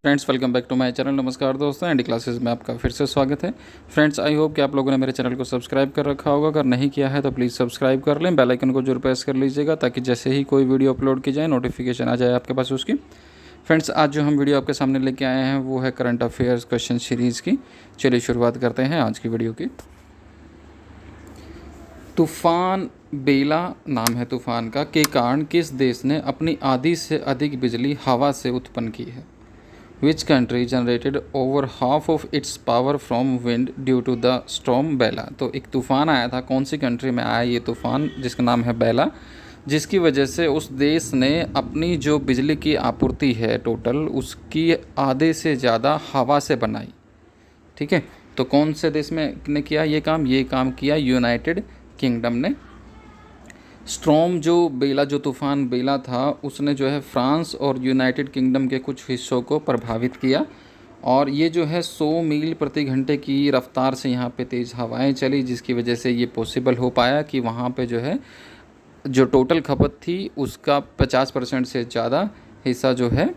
Friends, welcome back to my channel. नमस्कार दोस्तों, Andy classes में आपका फिर से स्वागत है। फ्रेंड्स, आई होप कि आप लोगों ने मेरे चैनल को सब्सक्राइब कर रखा होगा। अगर नहीं किया है तो प्लीज़ सब्सक्राइब कर लें, बेल आइकन को जरूर प्रेस कर लीजिएगा ताकि जैसे ही कोई वीडियो अपलोड की जाए नोटिफिकेशन आ जाए आपके पास उसकी। फ्रेंड्स, आज जो हम वीडियो आपके सामने लेके आए हैं वो है करंट अफेयर्स क्वेश्चन सीरीज़ की। चलिए शुरुआत करते हैं आज की वीडियो की। तूफ़ान बेला नाम है तूफ़ान का, के कारण किस देश ने अपनी आधी से अधिक बिजली हवा से उत्पन्न की है? Which country generated over half of its power from wind due to the storm बेला? तो एक तूफ़ान आया था, कौन सी कंट्री में आया ये तूफ़ान जिसका नाम है बेला, जिसकी वजह से उस देश ने अपनी जो बिजली की आपूर्ति है टोटल उसकी आधे से ज़्यादा हवा से बनाई। ठीक है, तो कौन से देश में ने किया ये काम? ये काम किया यूनाइटेड किंगडम ने। स्ट्रॉम जो बेला, जो तूफ़ान बेला था, उसने जो है फ्रांस और यूनाइटेड किंगडम के कुछ हिस्सों को प्रभावित किया और ये जो है 100 मील प्रति घंटे की रफ्तार से यहाँ पे तेज़ हवाएं चली, जिसकी वजह से ये पॉसिबल हो पाया कि वहाँ पे जो है जो टोटल खपत थी उसका 50% से ज़्यादा हिस्सा जो है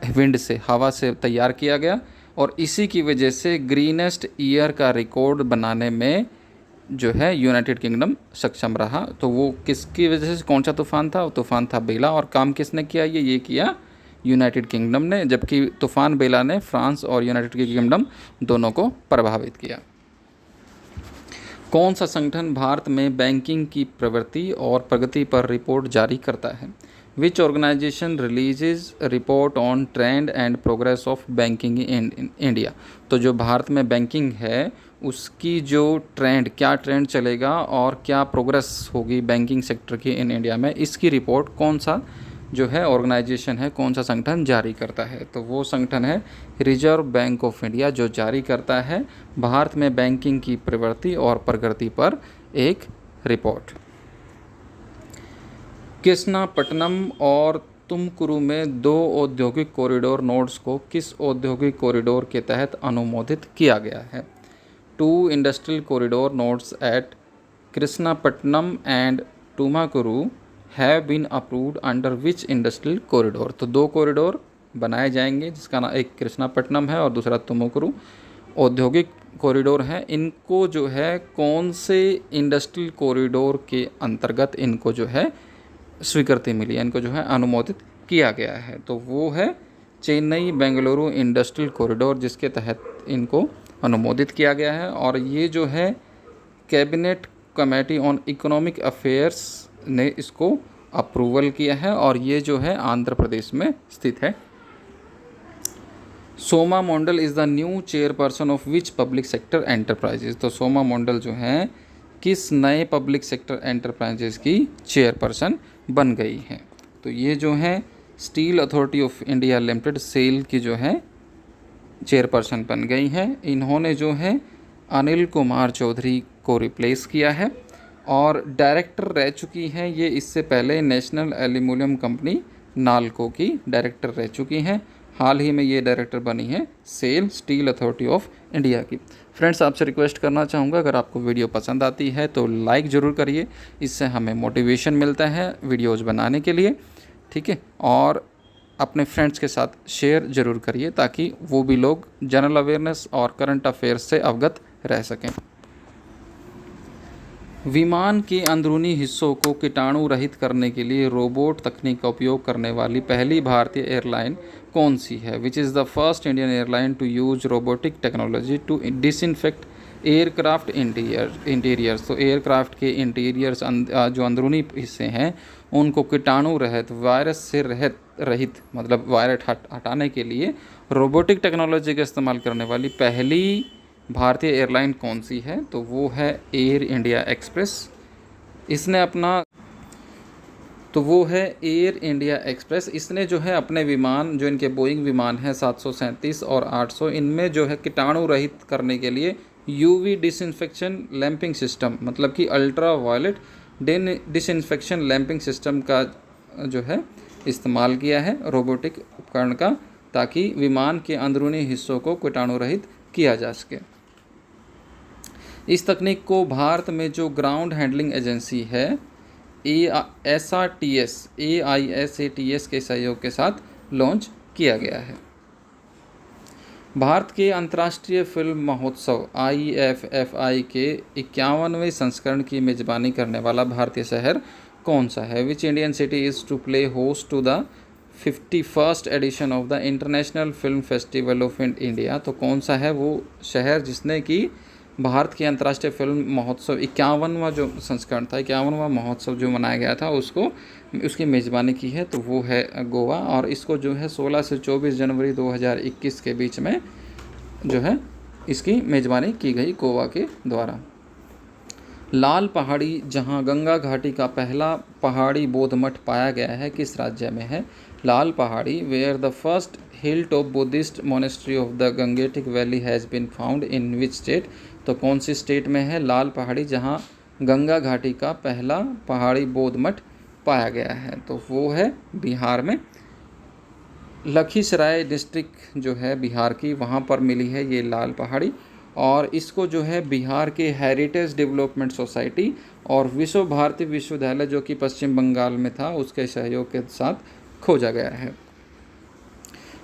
विंड से, हवा से तैयार किया गया और इसी की वजह से ग्रीनेस्ट ईयर का रिकॉर्ड बनाने में जो है यूनाइटेड किंगडम सक्षम रहा। तो वो किसकी वजह से, कौन सा तूफ़ान था? वो तूफ़ान था बेला। और काम किसने किया? ये किया यूनाइटेड किंगडम ने, जबकि तूफ़ान बेला ने फ्रांस और यूनाइटेड किंगडम दोनों को प्रभावित किया। कौन सा संगठन भारत में बैंकिंग की प्रवृत्ति और प्रगति पर रिपोर्ट जारी करता है? Which organisation releases report on trend and progress of banking in India? तो जो भारत में बैंकिंग है उसकी जो ट्रेंड, क्या ट्रेंड चलेगा और क्या प्रोग्रेस होगी बैंकिंग सेक्टर की इन इंडिया में, इसकी रिपोर्ट कौन सा जो है ऑर्गेनाइजेशन है, कौन सा संगठन जारी करता है? तो वो संगठन है रिजर्व बैंक ऑफ इंडिया, जो जारी करता है भारत में बैंकिंग की प्रवृत्ति और प्रगति पर एक रिपोर्ट। कृष्णापट्टनम और तुमकुरु में 2 औद्योगिक कॉरिडोर नोड्स को किस औद्योगिक कॉरिडोर के तहत अनुमोदित किया गया है? 2 industrial corridor nodes at Krishnapatnam and Tumakuru have been approved under which industrial corridor? तो 2 कॉरिडोर बनाए जाएंगे जिसका नाम, एक कृष्णापट्टनम है और दूसरा तुमकुरु औद्योगिक कॉरिडोर है। इनको जो है कौन से इंडस्ट्रियल कॉरिडोर के अंतर्गत इनको जो है स्वीकृति मिली है, इनको जो है अनुमोदित किया गया है? तो वो है चेन्नई बेंगलुरु इंडस्ट्रियल कॉरिडोर, जिसके तहत इनको अनुमोदित किया गया है। और ये जो है cabinet committee on economic affairs ने इसको अप्रूवल किया है और ये जो है आंध्र प्रदेश में स्थित है। Soma Mandal is the new chairperson of which public sector enterprises? तो सोमा मंडल जो है किस नए पब्लिक सेक्टर एंटरप्राइजेज की चेयरपर्सन बन गई है? तो ये जो है Steel Authority of India Limited, SAIL की जो है चेयरपर्सन बन गई हैं। इन्होंने जो है अनिल कुमार चौधरी को रिप्लेस किया है और डायरेक्टर रह चुकी हैं ये इससे पहले नेशनल एल्यूमिनियम कंपनी नालको की डायरेक्टर रह चुकी हैं। हाल ही में ये डायरेक्टर बनी है SAIL Steel Authority of India की। फ्रेंड्स, आपसे रिक्वेस्ट करना चाहूँगा, अगर आपको वीडियो पसंद आती है तो लाइक ज़रूर करिए, इससे हमें मोटिवेशन मिलता है वीडियोस बनाने के लिए। ठीक है, और अपने फ्रेंड्स के साथ शेयर ज़रूर करिए ताकि वो भी लोग जनरल अवेयरनेस और करंट अफेयर्स से अवगत रह सकें। विमान के अंदरूनी हिस्सों को कीटाणु रहित करने के लिए रोबोट तकनीक का उपयोग करने वाली पहली भारतीय एयरलाइन कौन सी है? Which is the first Indian airline to use robotic technology to disinfect aircraft interiors? तो एयरक्राफ्ट के इंटीरियर्स जो अंदरूनी हिस्से हैं उनको कीटाणु रहित, वायरस से रहित मतलब वायरस हटाने के लिए रोबोटिक टेक्नोलॉजी का इस्तेमाल करने वाली पहली भारतीय एयरलाइन कौन सी है? तो वो है एयर इंडिया एक्सप्रेस। इसने अपना, तो वो है एयर इंडिया एक्सप्रेस। इसने जो है अपने विमान, जो इनके बोइंग विमान हैं 737 और 800, इनमें जो है कीटाणु रहित करने के लिए यूवी डिसइंफेक्शन लैंपिंग सिस्टम, मतलब कि अल्ट्रा वायलेट डिसइंफेक्शन लैंपिंग सिस्टम का जो है इस्तेमाल किया है रोबोटिक उपकरण का, ताकि विमान के अंदरूनी हिस्सों को कीटाणु रहित किया जा सके। इस तकनीक को भारत में जो ग्राउंड हैंडलिंग एजेंसी है AISATS के सहयोग के साथ लॉन्च किया गया है। भारत के अंतर्राष्ट्रीय फिल्म महोत्सव IFFI के 51वें संस्करण की मेज़बानी करने वाला भारतीय शहर कौन सा है? Which Indian city is to play host to the 51st edition of the International Film Festival of India? तो कौन सा है वो शहर जिसने कि भारत के अंतर्राष्ट्रीय फिल्म महोत्सव 51वां जो संस्करण था, 51वां महोत्सव जो मनाया गया था उसको उसकी मेज़बानी की है? तो वो है गोवा। और इसको जो है 16 से 24 जनवरी 2021 के बीच में जो है इसकी मेज़बानी की गई गोवा के द्वारा। लाल पहाड़ी जहां गंगा घाटी का पहला पहाड़ी बौद्ध मठ पाया गया है, किस राज्य में है? Lal Pahadi where the first hilltop Buddhist monastery of the Gangetic valley has been found in which state? तो कौन सी स्टेट में है लाल पहाड़ी जहां गंगा घाटी का पहला पहाड़ी बौद्ध मठ पाया गया है? तो वो है बिहार में। लखीसराय डिस्ट्रिक्ट जो है बिहार की, वहाँ पर मिली है ये लाल पहाड़ी। और इसको जो है बिहार के हेरिटेज डेवलपमेंट सोसाइटी और विश्व भारती विश्वविद्यालय जो कि पश्चिम बंगाल में था उसके सहयोग के साथ खोजा गया है।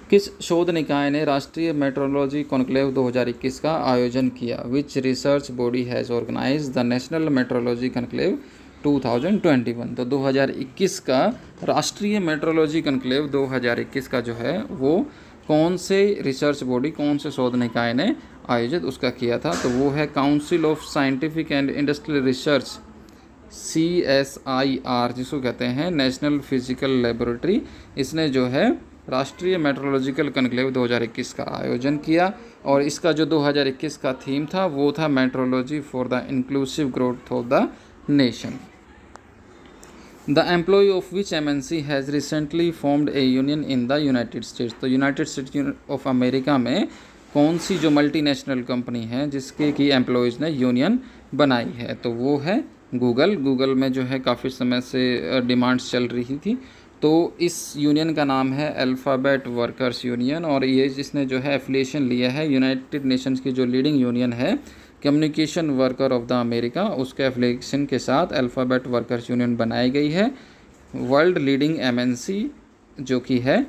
किस शोध निकाय ने राष्ट्रीय मेट्रोलॉजी कॉन्क्लेव 2021 का आयोजन किया? Which research body has organize the national metrology conclave 2021? तो 2021 का राष्ट्रीय मेट्रोलॉजी कॉन्क्लेव 2021 का जो है वो कौन से रिसर्च बॉडी, कौन से शोध निकाय ने आयोजित उसका किया था? तो वो है council of scientific and industrial research, CSIR जिसको कहते हैं, नेशनल फिजिकल लेबोरेटरी। इसने जो है राष्ट्रीय मेट्रोलॉजिकल कॉन्क्लेव 2021 का आयोजन किया। और इसका जो 2021 का थीम था वो था metrology for the inclusive growth of the nation. The employ of which MNC has recently formed a union in the United States? तो यूनाइटेड स्टेट्स ऑफ अमेरिका में कौन सी जो मल्टीनेशनल कंपनी है जिसके की एम्प्लॉयज़ ने यूनियन बनाई है? तो वो है गूगल। गूगल में जो है काफ़ी समय से डिमांड्स चल रही थी, तो इस यूनियन का नाम है अल्फ़ाबेट वर्कर्स यूनियन। और ये जिसने जो है एफिलिएशन लिया है यूनाइटेड नेशंस की जो लीडिंग यूनियन है communication worker of the America, उसके एफिलिएशन के साथ अल्फ़ाबेट वर्कर्स यूनियन बनाई गई है। वर्ल्ड लीडिंग MNC जो कि है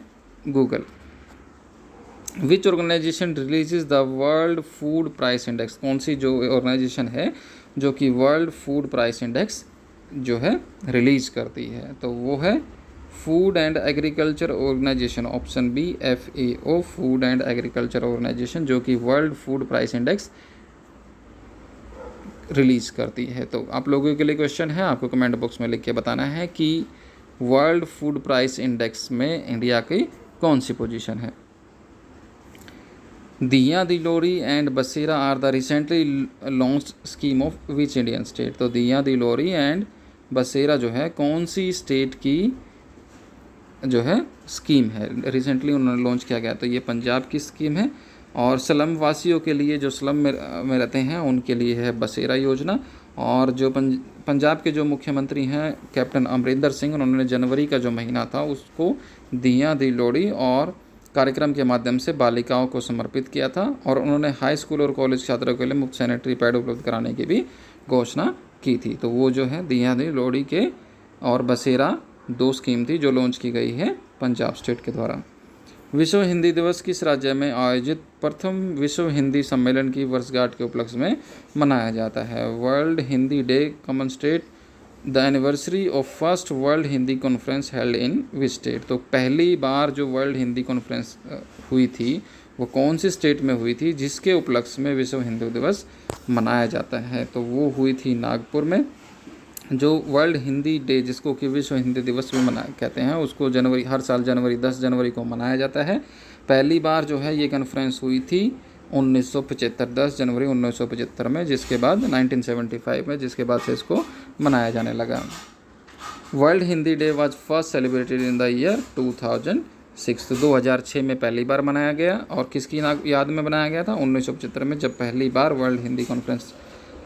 Google. Which organisation releases the World Food Price Index? कौन सी जो ऑर्गेनाइजेशन है जो कि वर्ल्ड फूड प्राइस इंडेक्स जो है रिलीज करती है? तो वो है Food and Agriculture Organisation, option B FAO, Food and Agriculture Organisation जो कि World Food Price Index release करती है। तो आप लोगों के लिए क्वेश्चन है, आपको कमेंट बॉक्स में लिख के बताना है कि वर्ल्ड फूड प्राइस इंडेक्स में इंडिया की कौन सी पोजीशन है। Diya Dilori and Basera are the recently launched scheme of which Indian state? तो दिया दिलोरी एंड बसेरा जो है कौन सी स्टेट की जो है स्कीम है, रिसेंटली उन्होंने लॉन्च किया गया? तो ये पंजाब की स्कीम है। और स्लम वासियों के लिए, जो स्लम में रहते हैं उनके लिए है बसेरा योजना। और जो पंजाब के जो मुख्यमंत्री हैं कैप्टन अमरिंदर सिंह, उन्होंने जनवरी का जो महीना था उसको दिया दी लोहड़ी और कार्यक्रम के माध्यम से बालिकाओं को समर्पित किया था। और उन्होंने हाई स्कूल और कॉलेज छात्रों के लिए मुफ्त सैनिटरी पैड उपलब्ध कराने की भी घोषणा की थी। तो वो जो है दिया दी लोहड़ी के और बसेरा दो स्कीम थी जो लॉन्च की गई है पंजाब स्टेट के द्वारा। विश्व हिंदी दिवस किस राज्य में आयोजित प्रथम विश्व हिंदी सम्मेलन की वर्षगांठ के उपलक्ष्य में मनाया जाता है? World Hindi day commemorate the anniversary of first world Hindi conference held in which state? तो पहली बार जो वर्ल्ड हिंदी कॉन्फ्रेंस हुई थी वो कौन सी स्टेट में हुई थी जिसके उपलक्ष्य में विश्व हिंदी दिवस मनाया जाता है? तो वो हुई थी नागपुर में। जो वर्ल्ड हिंदी डे जिसको कि विश्व हिंदी दिवस भी कहते हैं उसको जनवरी, हर साल जनवरी 10 जनवरी को मनाया जाता है। पहली बार जो है ये कॉन्फ्रेंस हुई थी 1975, 10 जनवरी 1975 में, जिसके बाद 1975 में, जिसके बाद से इसको मनाया जाने लगा। World Hindi day was first celebrated in the year 2006। तो 2006 में पहली बार मनाया गया। और किसकी याद में बनाया गया था? 1975 में, जब पहली बार वर्ल्ड हिंदी कॉन्फ्रेंस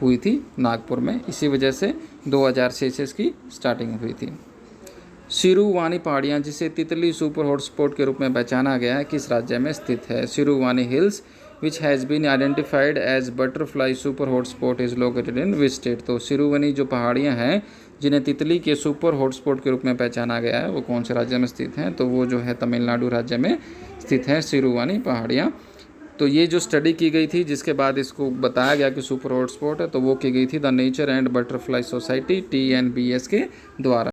हुई थी नागपुर में। इसी वजह से 2006 से इसकी स्टार्टिंग हुई थी। सिरुवानी पहाड़ियाँ, जिसे तितली सुपर हॉटस्पॉट के रूप में पहचाना गया है, किस राज्य में स्थित है? Siruvani hills which has been identified as butterfly super hotspot is located in which state? तो सिरुवानी जो पहाड़ियाँ हैं जिन्हें तितली के सुपर हॉटस्पॉट के रूप में पहचाना गया है वो कौन से राज्य में स्थित हैं? तो वो जो है तमिलनाडु राज्य में स्थित है सिरुवानी पहाड़ियाँ। तो ये जो स्टडी की गई थी जिसके बाद इसको बताया गया कि सुपर हॉटस्पॉट है, तो वो की गई थी the nature and butterfly society TNBS के द्वारा।